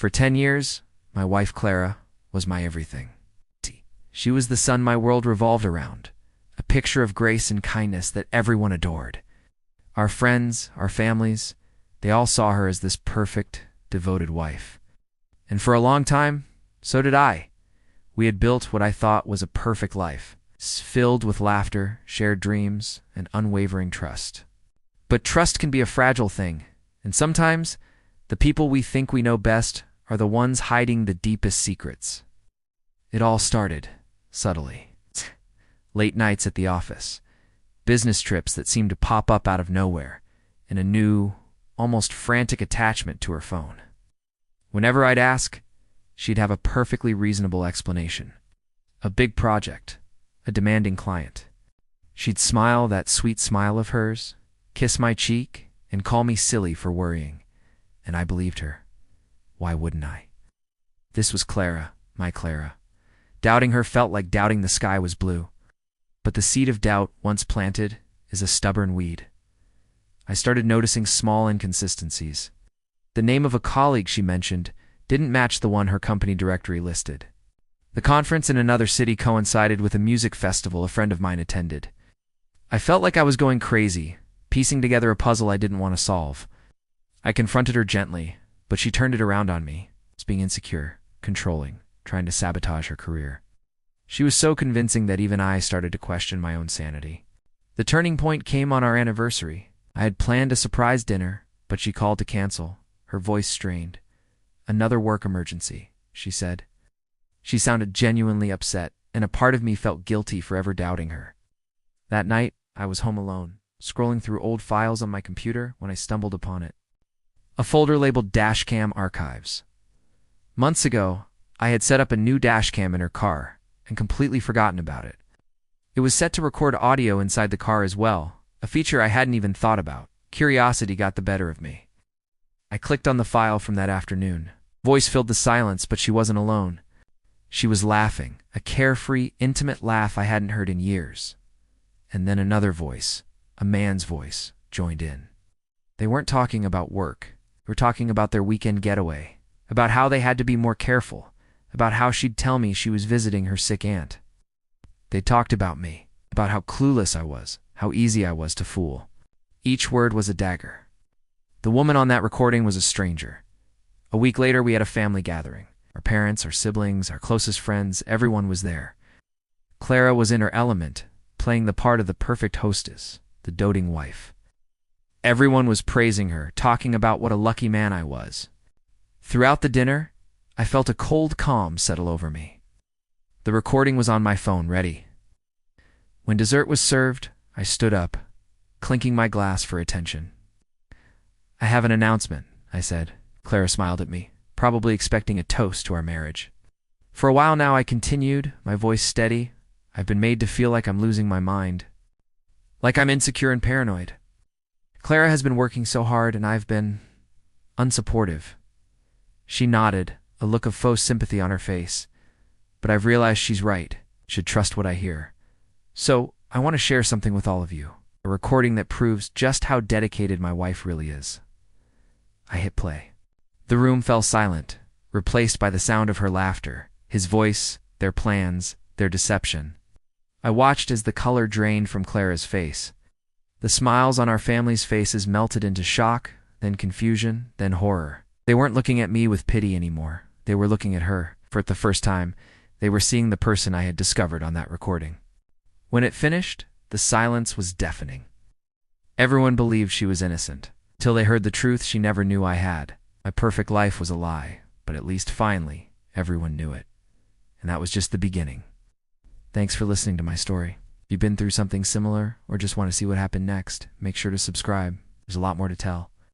For 10 years, my wife Clara was my everything. She was the sun my world revolved around, a picture of grace and kindness that everyone adored. Our friends, our families, they all saw her as this perfect, devoted wife. And for a long time, so did I. We had built what I thought was a perfect life, filled with laughter, shared dreams, and unwavering trust. But trust can be a fragile thing, and sometimes the people we think we know best are the ones hiding the deepest secrets. It all started, subtly. Late nights at the office, business trips that seemed to pop up out of nowhere, and a new, almost frantic attachment to her phone. Whenever I'd ask, she'd have a perfectly reasonable explanation. A big project, a demanding client. She'd smile that sweet smile of hers, kiss my cheek, and call me silly for worrying. And I believed her. Why wouldn't I? This was Clara, my Clara. Doubting her felt like doubting the sky was blue. But the seed of doubt, once planted, is a stubborn weed. I started noticing small inconsistencies. The name of a colleague she mentioned didn't match the one her company directory listed. The conference in another city coincided with a music festival a friend of mine attended. I felt like I was going crazy, piecing together a puzzle I didn't want to solve. I confronted her gently, but she turned it around on me, as being insecure, controlling, trying to sabotage her career. She was so convincing that even I started to question my own sanity. The turning point came on our anniversary. I had planned a surprise dinner, but she called to cancel, her voice strained. "Another work emergency," she said. She sounded genuinely upset, and a part of me felt guilty for ever doubting her. That night, I was home alone, scrolling through old files on my computer when I stumbled upon it. A folder labeled Dashcam Archives. Months ago, I had set up a new dashcam in her car and completely forgotten about it. It was set to record audio inside the car as well, a feature I hadn't even thought about. Curiosity got the better of me. I clicked on the file from that afternoon. Voice filled the silence, but she wasn't alone. She was laughing, a carefree, intimate laugh I hadn't heard in years. And then another voice, a man's voice, joined in. They weren't talking about work. They were talking about their weekend getaway, about how they had to be more careful, about how she'd tell me she was visiting her sick aunt. They talked about me, about how clueless I was, how easy I was to fool. Each word was a dagger. The woman on that recording was a stranger. A week later, we had a family gathering. Our parents, our siblings, our closest friends, everyone was there. Clara was in her element, playing the part of the perfect hostess, the doting wife. Everyone was praising her, talking about what a lucky man I was. Throughout the dinner, I felt a cold calm settle over me. The recording was on my phone, ready. When dessert was served, I stood up, clinking my glass for attention. "I have an announcement," I said. Clara smiled at me, probably expecting a toast to our marriage. For a while now, I continued, my voice steady. I've been made to feel like I'm losing my mind. Like I'm insecure and paranoid. Clara has been working so hard, and I've been unsupportive. She nodded, a look of faux sympathy on her face. But I've realized she's right, should trust what I hear. So, I want to share something with all of you, a recording that proves just how dedicated my wife really is. I hit play. The room fell silent, replaced by the sound of her laughter, his voice, their plans, their deception. I watched as the color drained from Clara's face. The smiles on our family's faces melted into shock, then confusion, then horror. They weren't looking at me with pity anymore. They were looking at her. For the first time, they were seeing the person I had discovered on that recording. When it finished, the silence was deafening. Everyone believed she was innocent, till they heard the truth she never knew I had. My perfect life was a lie, but at least finally, everyone knew it. And that was just the beginning. Thanks for listening to my story. If you've been through something similar or just want to see what happened next, make sure to subscribe. There's a lot more to tell.